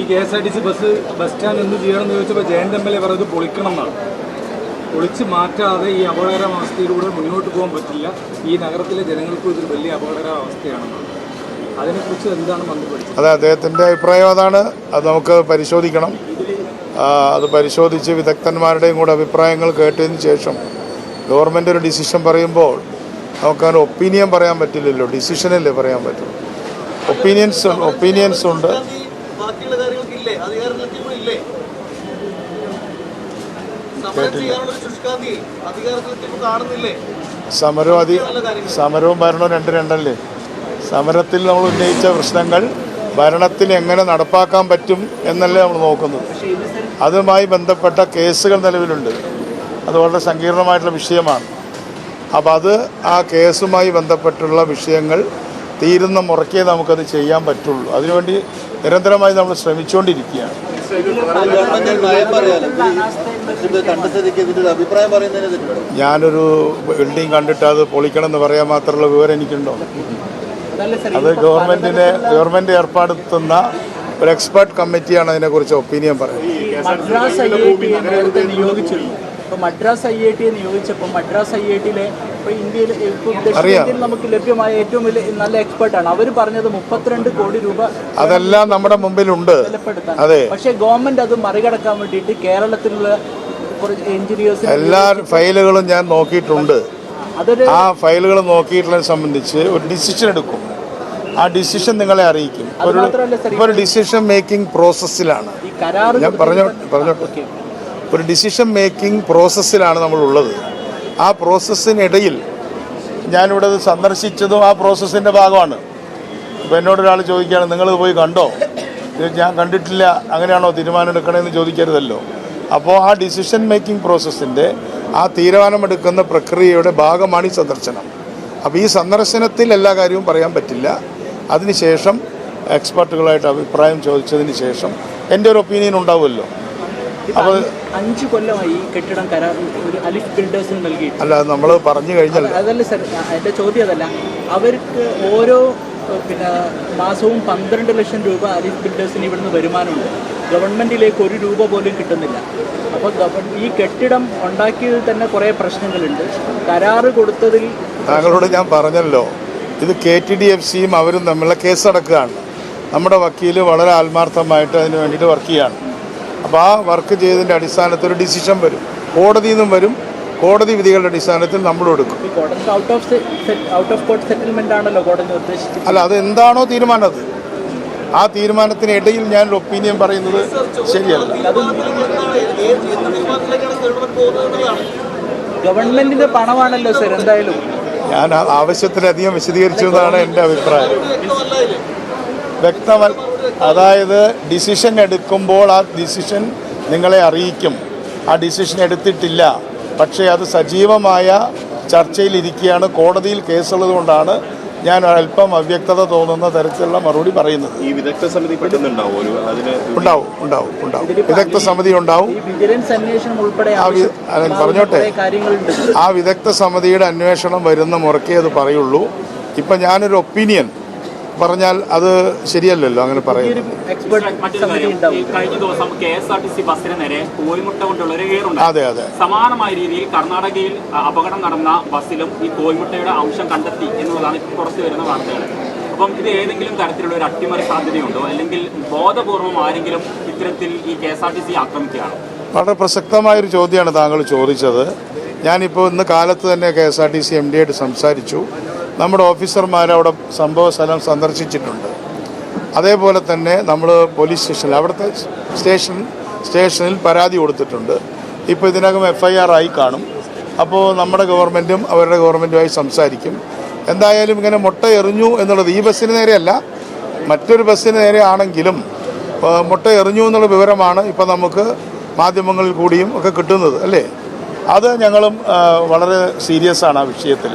ഈ KSRTC bus stand എന്ത് ചെയ്യണമെന്ന് ചോദിച്ചപ്പോൾ ജയന്ത് MLA പറഞ്ഞത് പൊളിക്കണം എന്നാണ്. പൊളിച്ച് മാറ്റാതെ ഈ അപകടകരാവസ്ഥയിലൂടെ മുന്നോട്ട് പോകാൻ പറ്റില്ല. ഈ നഗരത്തിലെ ജനങ്ങൾക്കും ഇതൊരു വലിയ അപകടകരാവസ്ഥയാണെന്നാണ്. അതിനെക്കുറിച്ച് എന്താണ് മന്ത്രി പഠിച്ചത്? അതെ, അദ്ദേഹത്തിൻ്റെ അഭിപ്രായം അതാണ്. അത് നമുക്ക് പരിശോധിക്കണം. അത് പരിശോധിച്ച് വിദഗ്ധന്മാരുടെയും കൂടെ അഭിപ്രായങ്ങൾ കേട്ടതിന് ശേഷം ഗവൺമെൻറ് ഒരു ഡിസിഷൻ പറയുമ്പോൾ നമുക്കങ്ങനെ ഒപ്പീനിയൻ പറയാൻ പറ്റില്ലല്ലോ, ഡിസിഷനല്ലേ പറയാൻ പറ്റും. ഒപ്പീനിയൻസ് ഉണ്ട്. സമരവും ഭരണവും രണ്ടല്ലേ. സമരത്തിൽ നമ്മൾ ഉന്നയിച്ച പ്രശ്നങ്ങൾ ഭരണത്തിൽ എങ്ങനെ നടപ്പാക്കാൻ പറ്റും എന്നല്ലേ നമ്മൾ നോക്കുന്നത്. അതുമായി ബന്ധപ്പെട്ട കേസുകൾ നിലവിലുണ്ട്. അത് വളരെ സങ്കീർണമായിട്ടുള്ള വിഷയമാണ്. അപ്പോൾ ആ കേസുമായി ബന്ധപ്പെട്ടുള്ള വിഷയങ്ങൾ തീരുന്ന മുറയ്ക്കേ നമുക്കത് ചെയ്യാൻ പറ്റുള്ളൂ. അതിനുവേണ്ടി നിരന്തരമായി നമ്മൾ ശ്രമിച്ചുകൊണ്ടിരിക്കുകയാണ്. ഞാനൊരു ബിൽഡിംഗ് കണ്ടിട്ട് അത് പൊളിക്കണം എന്ന് പറയാൻ മാത്രമുള്ള വിവരം എനിക്കുണ്ടോ? അത് ഗവൺമെൻറ് ഏർപ്പെടുത്തുന്ന ഒരു എക്സ്പെർട്ട് കമ്മിറ്റിയാണ് അതിനെക്കുറിച്ച് ഒപ്പീനിയൻ പറയുന്നത്. മദ്രാസ് IIT നിയോഗിച്ചപ്പോൾ മദ്രാസ് IITയിലെ ഇന്ത്യയിൽ നമുക്ക് ലഭ്യമായ ഏറ്റവും വലിയ നല്ല എക്സ്പെർട്ടാണ്. അവർ പറഞ്ഞത് 32 കോടി രൂപ അതെല്ലാം നമ്മുടെ മുമ്പിലുണ്ട്. അതെ, പക്ഷേ ഗവൺമെന്റ് അത് മറികടക്കാൻ വേണ്ടിയിട്ട് കേരളത്തിലുള്ള എഞ്ചിനീയേഴ്സ് എല്ലാ ഫയലുകളും ഞാൻ നോക്കിയിട്ടുണ്ട്. ആ ഫയലുകൾ നോക്കിയിട്ടുള്ളതിനെ സംബന്ധിച്ച് ഒരു ഡിസിഷൻ എടുക്കും. ആ ഡിസിഷൻ നിങ്ങളെ അറിയിക്കും. ഒരു ഡിസിഷൻ മേക്കിംഗ് പ്രോസസ്സിലാണ് ഞാൻ പറഞ്ഞോട്ടെ. ഒരു ഡിസിഷൻ മേക്കിംഗ് പ്രോസസ്സിലാണ് നമ്മളുള്ളത്. ആ പ്രോസസ്സിനിടയിൽ ഞാനിവിടെ സന്ദർശിച്ചതും ആ പ്രോസസ്സിൻ്റെ ഭാഗമാണ്. ഇപ്പോൾ എന്നോടൊരാൾ ചോദിക്കുകയാണ്, നിങ്ങളിത് പോയി കണ്ടോ? ഞാൻ കണ്ടിട്ടില്ല, അങ്ങനെയാണോ തീരുമാനം എടുക്കണമെന്ന് ചോദിക്കരുതല്ലോ. അപ്പോൾ ആ ഡിസിഷൻ മേക്കിംഗ് പ്രോസസ്സിൻ്റെ ആ തീരുമാനമെടുക്കുന്ന പ്രക്രിയയുടെ ഭാഗമാണ് ഈ സന്ദർശനം. അപ്പോൾ ഈ സന്ദർശനത്തിൽ എല്ലാ കാര്യവും പറയാൻ പറ്റില്ല. അതിനുശേഷം എക്സ്പെർട്ടുകളായിട്ട് അഭിപ്രായം ചോദിച്ചതിന് ശേഷം എൻ്റെ ഒരു ഒപ്പീനിയൻ ഉണ്ടാവുമല്ലോ. അപ്പോൾ 5 കൊല്ലമായി ഈ കെട്ടിടം കരാർ ഒരു അലിഫ് ബിൽഡേഴ്സിന് നൽകി. അല്ല, നമ്മൾ പറഞ്ഞു കഴിഞ്ഞല്ലോ. അതല്ല സർ, എൻ്റെ ചോദ്യം അതല്ല. അവർക്ക് ഓരോ മാസവും 12 ലക്ഷം രൂപ അലിഫ് ബിൽഡേഴ്സിന് ഇവിടുന്ന് വരുമാനമുണ്ട്. ഗവൺമെൻറ്റിലേക്ക് 1 രൂപ പോലും കിട്ടുന്നില്ല. അപ്പോൾ ഈ കെട്ടിടം ഉണ്ടാക്കിയതിൽ തന്നെ കുറേ പ്രശ്നങ്ങളുണ്ട്. കരാറ് കൊടുത്തതിൽ താങ്കളോട് ഞാൻ പറഞ്ഞല്ലോ, ഇത് KTDFCയും അവരും തമ്മിലുള്ള കേസ് നടക്കുകയാണ്. നമ്മുടെ വക്കീൽ വളരെ ആത്മാർത്ഥമായിട്ട് അതിന് വേണ്ടിയിട്ട് വർക്ക് ചെയ്യുകയാണ്. അപ്പോൾ ആ വർക്ക് ചെയ്തതിൻ്റെ അടിസ്ഥാനത്തിൽ ഒരു ഡിസിഷൻ വരും, കോടതിയിൽ നിന്നും വരും. കോടതി വിധികളുടെ അടിസ്ഥാനത്തിൽ നമ്മൾ എടുക്കും. അല്ല, അത് എന്താണോ തീരുമാനം, ആ തീരുമാനത്തിനിടയിൽ ഞാനൊരു ഒപ്പീനിയൻ പറയുന്നത് ശരിയല്ല. ഗവൺമെന്റിന്റെ പണമാണല്ലോ സർ. എന്തായാലും ഞാൻ ആവശ്യത്തിലധികം വിശദീകരിച്ചു എന്നാണ് എൻ്റെ അഭിപ്രായം. വ്യക്തമല്ല, അതായത് ഡിസിഷൻ എടുക്കുമ്പോൾ ആ ഡിസിഷൻ നിങ്ങളെ അറിയിക്കും. ആ ഡിസിഷൻ എടുത്തിട്ടില്ല, പക്ഷേ അത് സജീവമായ ചർച്ചയിലിരിക്കുകയാണ്. കോടതിയിൽ കേസുള്ളത് കൊണ്ടാണ് ഞാൻ അല്പം അവ്യക്തത തോന്നുന്ന തരത്തിലുള്ള മറുപടി പറയുന്നത്. ഈ വിദഗ്ധ സമിതി ഉണ്ടാവും. വിദഗ്ധ സമിതി ഉണ്ടാവും. പറഞ്ഞോട്ടെ, ആ വിദഗ്ധ സമിതിയുടെ അന്വേഷണം വരുന്ന മുറക്കേ അത് പറയുള്ളൂ. ഇപ്പം ഞാനൊരു ഒപ്പീനിയൻ പറഞ്ഞാൽ അത് ശരിയല്ലല്ലോ അങ്ങനെ പറയുന്നത്. കഴിഞ്ഞ ദിവസം KSRTC ബസ്സിന് നേരെ കോഴിമുട്ട കൊണ്ടുള്ള ഒരു ഏറുണ്ട്. അതെ, സമാനമായ രീതിയിൽ കർണാടകയിൽ അപകടം നടന്ന ബസ്സിലും ഈ കോഴിമുട്ടയുടെ അംശം കണ്ടെത്തി എന്നുള്ളതാണ് പുറത്തു വരുന്ന വാർത്തകൾ. അപ്പം ഇത് ഏതെങ്കിലും തരത്തിലുള്ള ഒരു അട്ടിമറി സാധ്യതയുണ്ടോ, അല്ലെങ്കിൽ ബോധപൂർവം ആരെങ്കിലും ഇത്തരത്തിൽ ഈ KSRTC ആക്രമിക്കുകയാണോ? വളരെ പ്രസക്തമായൊരു ചോദ്യമാണ് താങ്കൾ ചോദിച്ചത്. ഞാനിപ്പോൾ ഇന്ന് കാലത്ത് തന്നെ KSRTC MD ആയിട്ട് സംസാരിച്ചു. നമ്മുടെ ഓഫീസർമാർ അവിടെ സംഭവ സ്ഥലം സന്ദർശിച്ചിട്ടുണ്ട്. അതേപോലെ തന്നെ നമ്മൾ പോലീസ് സ്റ്റേഷനിൽ അവിടുത്തെ സ്റ്റേഷനിൽ പരാതി കൊടുത്തിട്ടുണ്ട്. ഇപ്പോൾ ഇതിനകം FIR ആയി കാണും. അപ്പോൾ നമ്മുടെ ഗവൺമെൻറ്റും അവരുടെ ഗവൺമെൻറ്റുമായി സംസാരിക്കും. എന്തായാലും ഇങ്ങനെ മുട്ട എറിഞ്ഞു എന്നുള്ളത് ഈ ബസ്സിന് നേരെയല്ല, മറ്റൊരു ബസ്സിന് നേരെ ആണെങ്കിലും മുട്ട എറിഞ്ഞു എന്നുള്ള വിവരമാണ് ഇപ്പോൾ നമുക്ക് മാധ്യമങ്ങളിൽ കൂടിയും ഒക്കെ കിട്ടുന്നത്, അല്ലേ? അത് ഞങ്ങളും വളരെ സീരിയസ് ആണ് ആ വിഷയത്തിൽ.